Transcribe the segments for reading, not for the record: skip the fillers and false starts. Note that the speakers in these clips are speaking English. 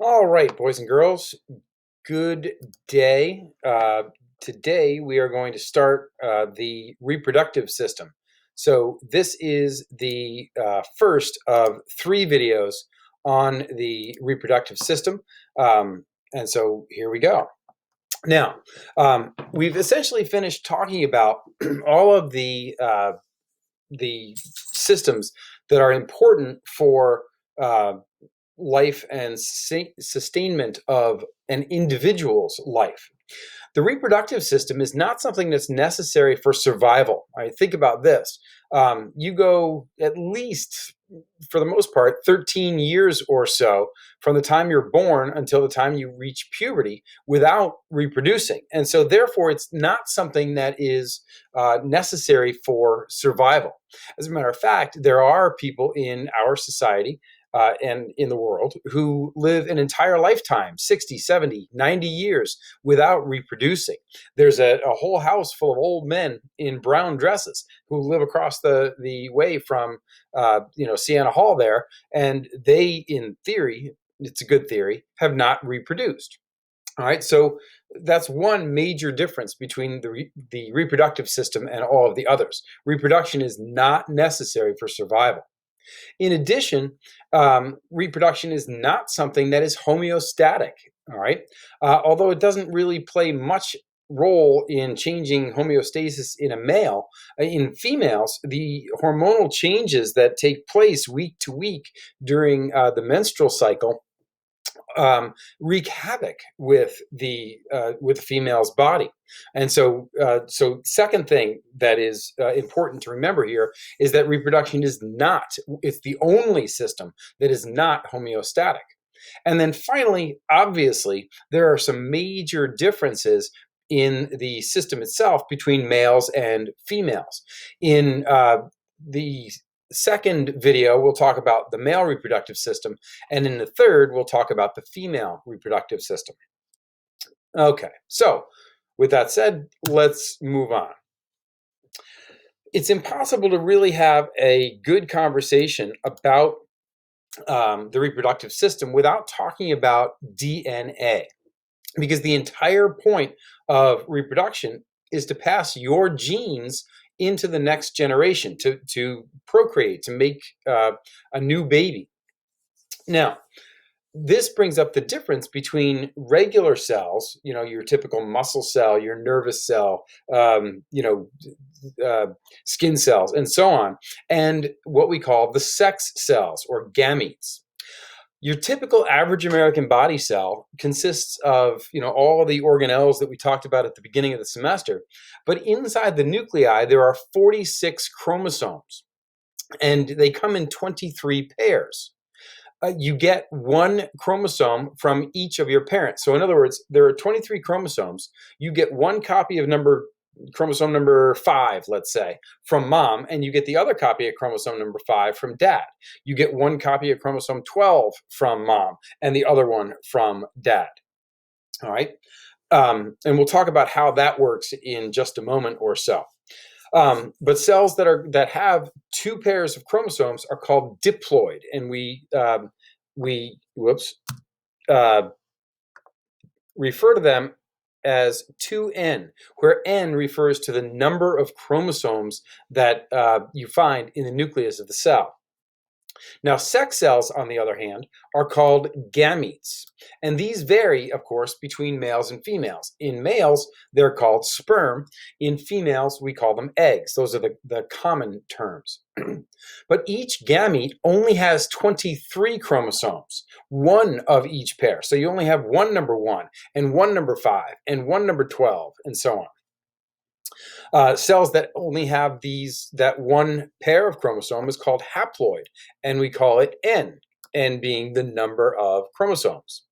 All right, boys and girls, good day. Today we are going to start the reproductive system. So this is the first of three videos on the reproductive system. And so here we go. Now, we've essentially finished talking about all of the systems that are important for life and sustainment of an individual's life. The reproductive system is not something that's necessary for survival. Right? Think about this. You go at least, for the most part, 13 years or so from the time you're born until the time you reach puberty without reproducing. And so, therefore, it's not something that is necessary for survival. As a matter of fact, there are people in our society and in the world who live an entire lifetime, 60, 70, 90 years without reproducing. There's a whole house full of old men in brown dresses who live across the way from Siena Hall there, and they, in theory, it's a good theory, have not reproduced. All right, so that's one major difference between the reproductive system and all of the others. Reproduction is not necessary for survival. In addition, reproduction is not something that is homeostatic, all right? Although it doesn't really play much role in changing homeostasis in a male, in females, the hormonal changes that take place week to week during the menstrual cycle wreak havoc with the female's body. And so second thing that is important to remember here is that reproduction is not, it's the only system that is not homeostatic. And then finally, obviously, there are some major differences in the system itself between males and females. In the second video, we'll talk about the male reproductive system, and in the third, we'll talk about the female reproductive system. Okay, so with that said, let's move on. It's impossible to really have a good conversation about the reproductive system without talking about DNA, because the entire point of reproduction is to pass your genes into the next generation, to procreate, to make a new baby. Now, this brings up the difference between regular cells, your typical muscle cell, your nervous cell, skin cells, and so on, and what we call the sex cells or gametes. Your typical average American body cell consists of, all the organelles that we talked about at the beginning of the semester. But inside the nuclei, there are 46 chromosomes, and they come in 23 pairs. You get one chromosome from each of your parents. So in other words, there are 23 chromosomes. You get one copy of chromosome number 5, let's say, from mom, and you get the other copy of chromosome number 5 from dad. You get one copy of chromosome 12 from mom and the other one from dad. All right. And we'll talk about how that works in just a moment or so. But cells that have two pairs of chromosomes are called diploid, and we refer to them as 2n, where n refers to the number of chromosomes that you find in the nucleus of the cell. Now, sex cells, on the other hand, are called gametes. And these vary, of course, between males and females. In males, they're called sperm. In females, we call them eggs. Those are the common terms. But each gamete only has 23 chromosomes, one of each pair. So you only have one number 1, and one number 5, and one number 12, and so on. Cells that only have that one pair of chromosome is called haploid, and we call it n being the number of chromosomes.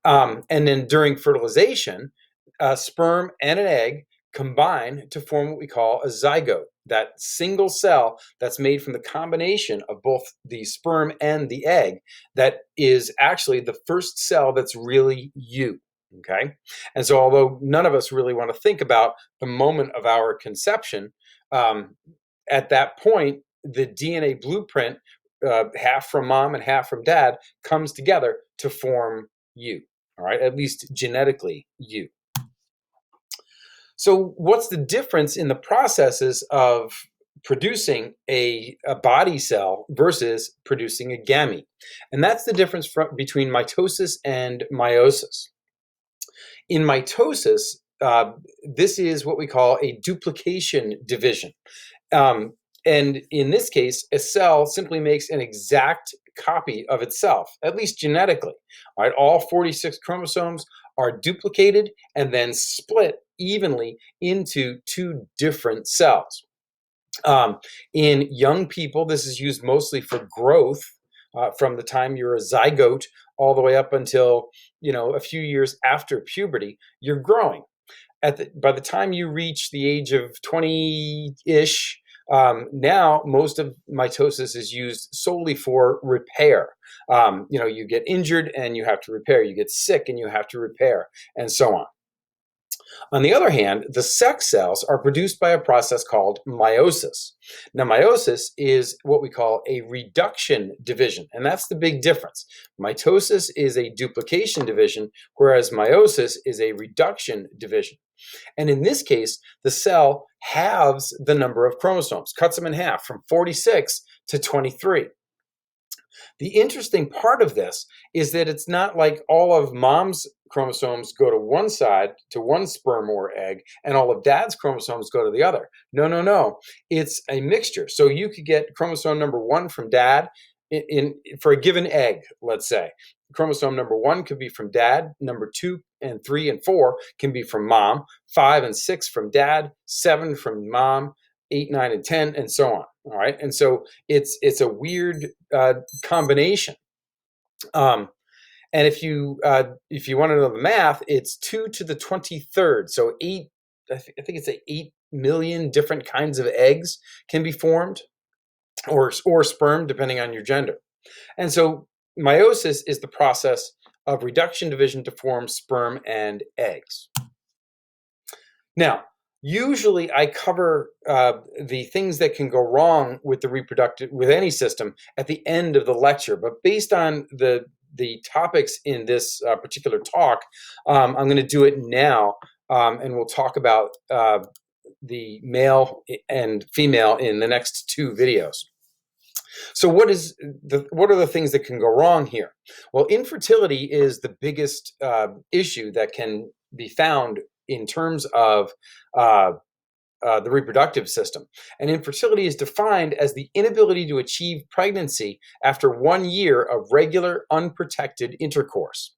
And then during fertilization, a sperm and an egg combine to form what we call a zygote, that single cell that's made from the combination of both the sperm and the egg that is actually the first cell that's really you. Okay. And so although none of us really want to think about the moment of our conception, at that point, the DNA blueprint half from mom and half from dad, comes together to form you. All right, at least genetically, you. So, what's the difference in the processes of producing a body cell versus producing a gamete? And that's the difference between mitosis and meiosis. In mitosis, this is what we call a duplication division. Um, and in this case, a cell simply makes an exact copy of itself, at least genetically. All right, all 46 chromosomes are duplicated and then split evenly into two different cells. In young people, this is used mostly for growth. From the time you're a zygote all the way up until a few years after puberty, you're growing. By the time you reach the age of 20-ish, now most of mitosis is used solely for repair. You get injured and you have to repair. You get sick and you have to repair, and so on. On the other hand, the sex cells are produced by a process called meiosis. Now, meiosis is what we call a reduction division, and that's the big difference. Mitosis is a duplication division, whereas meiosis is a reduction division. And in this case, the cell halves the number of chromosomes, cuts them in half from 46 to 23. The interesting part of this is that it's not like all of mom's chromosomes go to one side, to one sperm or egg, and all of dad's chromosomes go to the other. No, no, no. It's a mixture. So you could get chromosome number 1 from dad for a given egg, let's say. Chromosome number 1 could be from dad, number 2 and 3 and 4 can be from mom, 5 and 6 from dad, 7 from mom, 8, 9, and 10, and so on. All right, and so it's a weird combination. And if you want to know the math, it's 2 to the 23rd. So eight. I think it's 8 million different kinds of eggs can be formed, or sperm, depending on your gender. And so meiosis is the process of reduction division to form sperm and eggs. Now, usually I cover the things that can go wrong with any system at the end of the lecture, but based on the topics in this particular talk, I'm going to do it now, and we'll talk about the male and female in the next 2 videos. So what are the things that can go wrong here? Well, infertility is the biggest issue that can be found in terms of the reproductive system. And infertility is defined as the inability to achieve pregnancy after 1 year of regular, unprotected intercourse.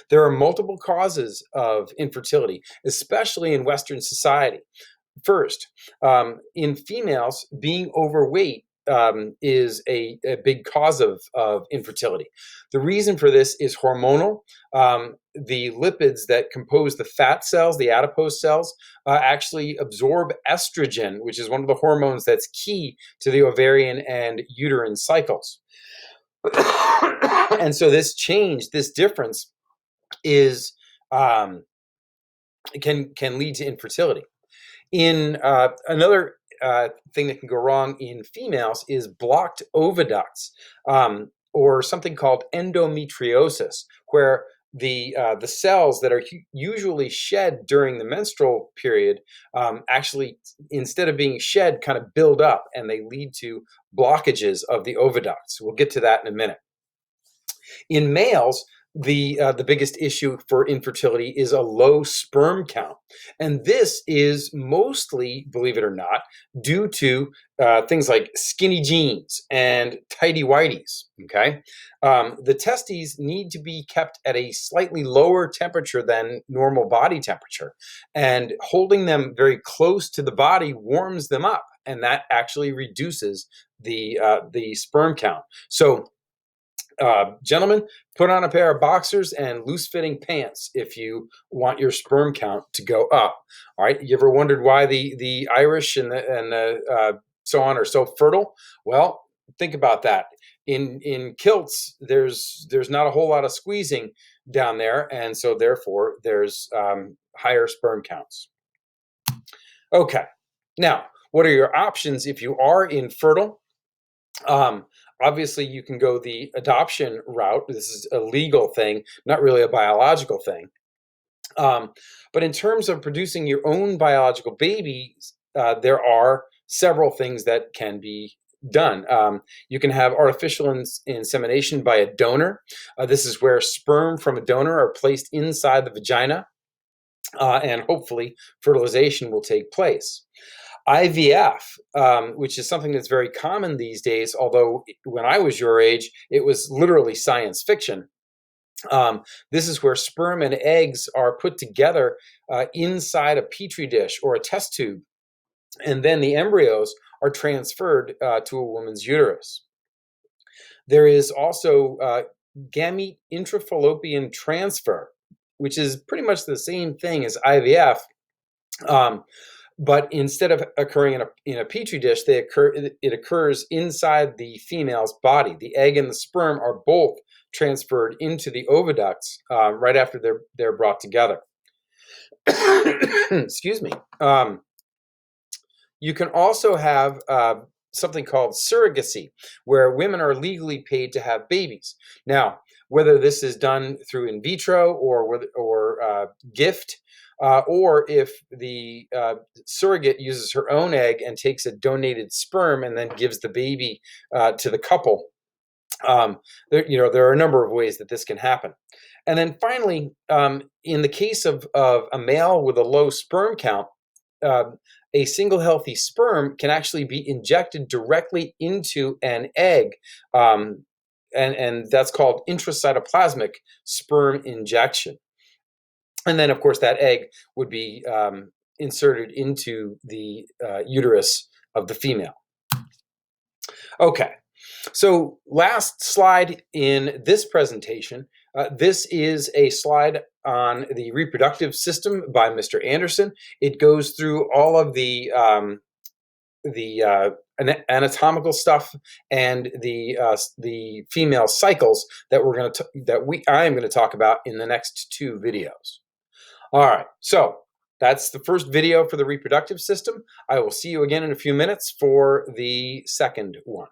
There are multiple causes of infertility, especially in Western society. First, in females, being overweight is a big cause of infertility. The reason for this is hormonal. The lipids that compose the fat cells, the adipose cells, actually absorb estrogen, which is one of the hormones that's key to the ovarian and uterine cycles. And so this difference is can lead to infertility. In another thing that can go wrong in females is blocked oviducts, or something called endometriosis, where the cells that are usually shed during the menstrual period actually, instead of being shed, kind of build up, and they lead to blockages of the oviducts. We'll get to that in a minute. In males, the biggest issue for infertility is a low sperm count, and this is mostly, believe it or not, due to things like skinny jeans and tighty whities. Okay, the testes need to be kept at a slightly lower temperature than normal body temperature, and holding them very close to the body warms them up, and that actually reduces the sperm count. So, gentlemen, put on a pair of boxers and loose-fitting pants if you want your sperm count to go up. All right. You ever wondered why the Irish and the so on are so fertile? Well, think about that. In kilts, there's not a whole lot of squeezing down there, and so therefore there's higher sperm counts. Okay. Now, what are your options if you are infertile? Obviously, you can go the adoption route. This is a legal thing, not really a biological thing. But in terms of producing your own biological babies, there are several things that can be done. You can have artificial insemination by a donor. This is where sperm from a donor are placed inside the vagina, and hopefully fertilization will take place. IVF, which is something that's very common these days, although when I was your age, it was literally science fiction. This is where sperm and eggs are put together inside a petri dish or a test tube, and then the embryos are transferred to a woman's uterus. There is also gamete intrafallopian transfer, which is pretty much the same thing as IVF. But instead of occurring in a petri dish, it occurs inside the female's body. The egg and the sperm are both transferred into the oviducts right after they're brought together. Excuse me. You can also have something called surrogacy, where women are legally paid to have babies. Now, whether this is done through in vitro or gift, or if the surrogate uses her own egg and takes a donated sperm and then gives the baby to the couple, there are a number of ways that this can happen. And then finally, in the case of a male with a low sperm count, a single healthy sperm can actually be injected directly into an egg, and that's called intracytoplasmic sperm injection. And then, of course, that egg would be inserted into the uterus of the female. Okay, so last slide in this presentation. This is a slide on the reproductive system by Mr. Anderson. It goes through all of the anatomical stuff and the female cycles that I am going to talk about in the next 2 videos. All right, so that's the first video for the reproductive system. I will see you again in a few minutes for the second one.